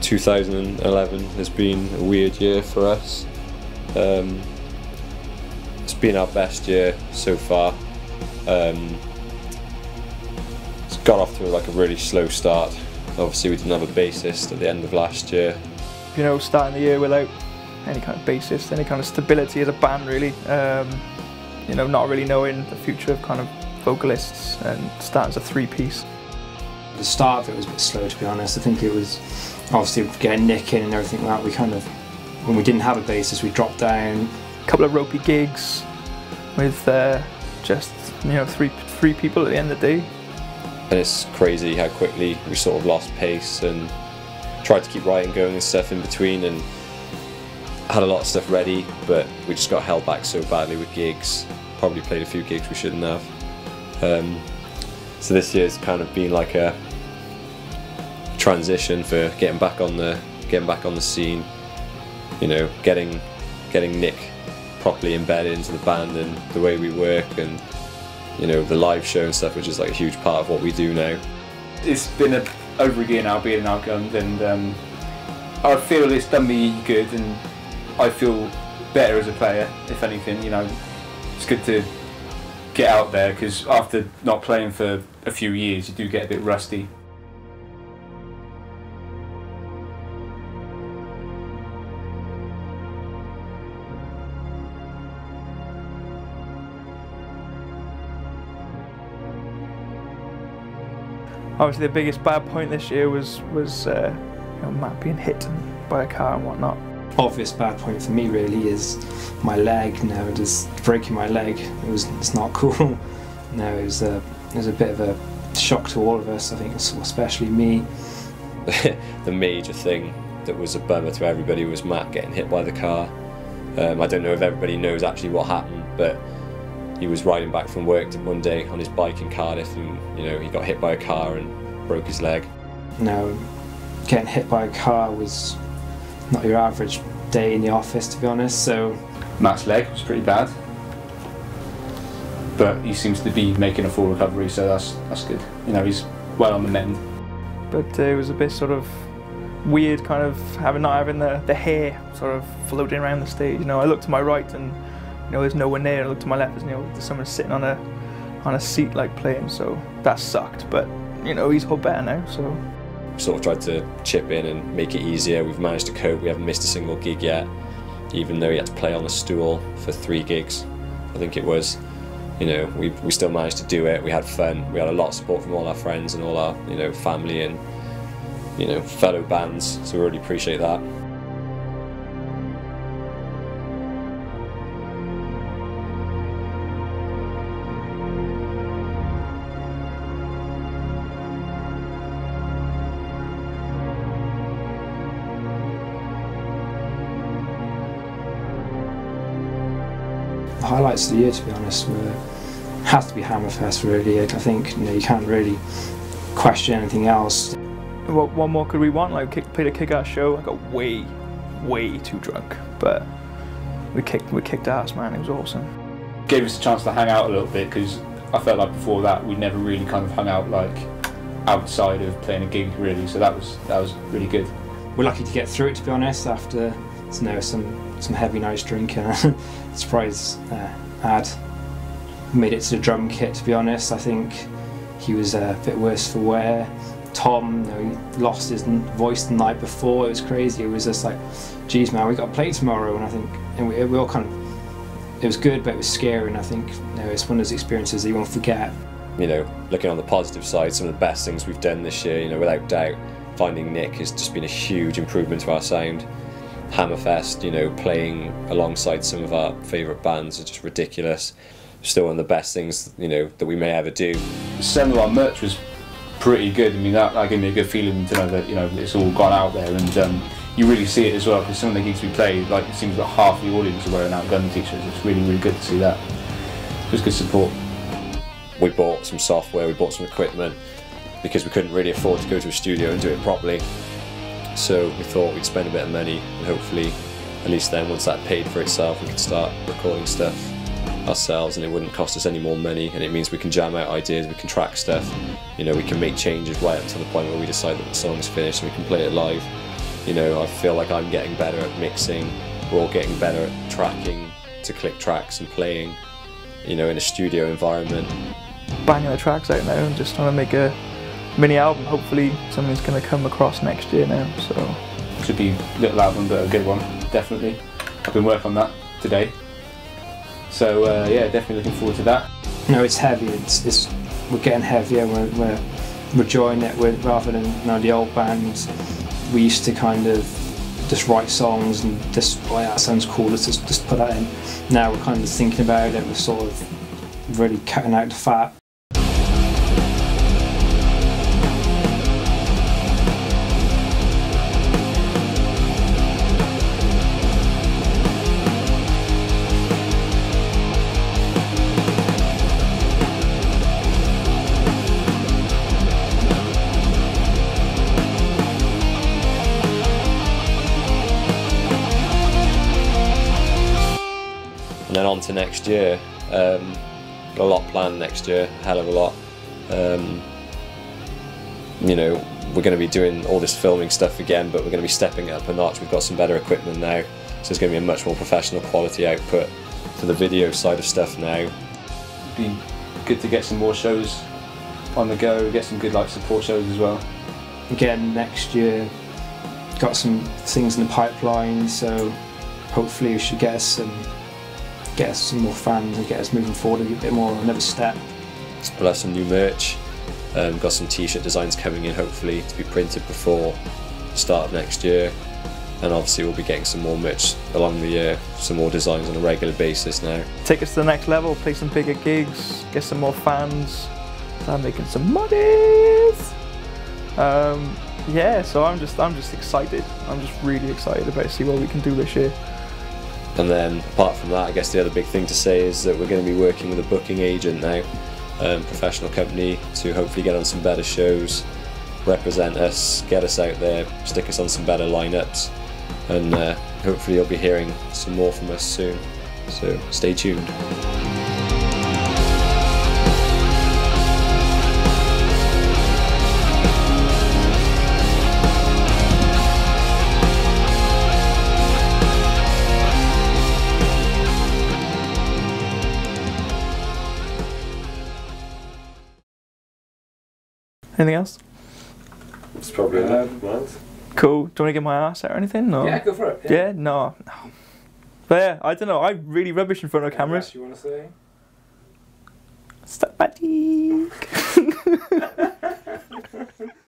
2011 has been a weird year for us. It's been our best year so far. It's got off to like a really slow start. Obviously we didn't have a bassist at the end of last year. You know, starting the year without any kind of bassist, any kind of stability as a band really. You know, not really knowing the future of kind of vocalists and starting as a three-piece. The start of it was a bit slow, to be honest. I think it was obviously getting Nick in and everything like that. We kind of, when we didn't have a bassist, we dropped down. A couple of ropey gigs with just, you know, three people at the end of the day. And it's crazy how quickly we sort of lost pace and tried to keep writing going and stuff in between, and had a lot of stuff ready, but we just got held back so badly with gigs. Probably played a few gigs we shouldn't have. So this year's kind of been like a transition for getting back on the scene. You know, getting Nick properly embedded into the band and the way we work, and you know, the live show and stuff, which is like a huge part of what we do now. It's been over a year now being in Outgunned, and I feel it's done me good, and I feel better as a player, if anything. You know, it's good to get out there, because after not playing for a few years you do get a bit rusty. Obviously the biggest bad point this year was you know, Matt being hit by a car and whatnot. Obvious bad point for me really is my leg. Now just breaking my leg. It's not cool. No, it was a bit of a shock to all of us. I think especially me. The major thing that was a bummer to everybody was Matt getting hit by the car. I don't know if everybody knows actually what happened, but he was riding back from work one day on his bike in Cardiff, and you know, he got hit by a car and broke his leg. Now, getting hit by a car was not your average day in the office, to be honest. So Matt's leg was pretty bad, but he seems to be making a full recovery, so that's good. You know, he's well on the mend. But it was a bit sort of weird, kind of not having the hair sort of floating around the stage. You know, I looked to my right and you know, there's no one there. I looked to my left and you know, there's someone sitting on a seat like playing. So that sucked. But you know, he's all better now. So sort of tried to chip in and make it easier. We've managed to cope. We haven't missed a single gig yet, even though he had to play on a stool for 3 gigs, I think it was. You know, we still managed to do it. We had fun. We had a lot of support from all our friends and all our, you know, family and, you know, fellow bands. So we really appreciate that. the highlights of the year, to be honest, has to be Hammerfest really. I think, you know, you can't really question anything else. What more could we want? Like, played a kick-ass show. I got way too drunk, but we kicked ass, man. It was awesome. Gave us a chance to hang out a little bit, because I felt like before that we never really kind of hung out like outside of playing a gig really. So that was really good. We're lucky to get through it, to be honest, after, you know, some heavy nights drinking. Surprised Ad made it to the drum kit, to be honest. I think he was a bit worse for wear. Tom, you know, he lost his voice the night before. It was crazy. It was just like, geez man, we got to play tomorrow. And I think, and we all kind of, it was good, but it was scary. And I think, you know, it's one of those experiences that you won't forget. You know, looking on the positive side, some of the best things we've done this year, you know, without doubt, finding Nick has just been a huge improvement to our sound. Hammerfest, you know, playing alongside some of our favourite bands is just ridiculous. Still one of the best things, you know, that we may ever do. Some of our merch was pretty good. I mean, that gave me a good feeling to know that, you know, it's all gone out there, and you really see it as well, because some of the gigs we played, like, it seems like half the audience are wearing Outgunned t-shirts. It's really good to see that. It was good support. We bought some software, we bought some equipment, because we couldn't really afford to go to a studio and do it properly. So we thought we'd spend a bit of money, and hopefully, at least then, once that paid for itself, we could start recording stuff ourselves, and it wouldn't cost us any more money, and it means we can jam out ideas, we can track stuff, you know, we can make changes right up to the point where we decide that the song's finished and we can play it live. You know, I feel like I'm getting better at mixing. We're all getting better at tracking to click tracks and playing, you know, in a studio environment. Banging the tracks out now and just trying to make a mini album. Hopefully something's going to come across next year now. So Should be a little album, but a good one, definitely. I've been working on that today. So yeah, definitely looking forward to that. No, it's heavy. We're getting heavier. We're enjoying it. Rather than, you know, the old bands, we used to kind of just write songs and just, oh yeah, that sounds cool. Let's just put that in. Now we're kind of thinking about it. We're sort of really cutting out the fat. And then on to next year. Got a lot planned next year, a hell of a lot. You know, we're going to be doing all this filming stuff again, but we're going to be stepping it up a notch. We've got some better equipment now, so it's going to be a much more professional quality output for the video side of stuff now. It'd be good to get some more shows on the go, get some good like support shows as well. Again, next year, got some things in the pipeline, so hopefully we should get us some more fans and get us moving forward a bit more, another step. We'll have some new merch. Got some t-shirt designs coming in, hopefully to be printed before the start of next year, and obviously we'll be getting some more merch along the year, some more designs on a regular basis now. take us to the next level, play some bigger gigs, get some more fans, start making some monies. Yeah, so I'm just excited. I'm just really excited about to see what we can do this year. And then apart from that, I guess the other big thing to say is that we're going to be working with a booking agent now, professional company, to hopefully get on some better shows, represent us, get us out there, stick us on some better lineups, and hopefully you'll be hearing some more from us soon. So stay tuned. Anything else? It's probably enough. Cool. Do you want to get my ass out or anything? No. Yeah, go for it. Yeah, no. But yeah, I don't know. I'm really rubbish in front of cameras. You want to say? Stuck my dick.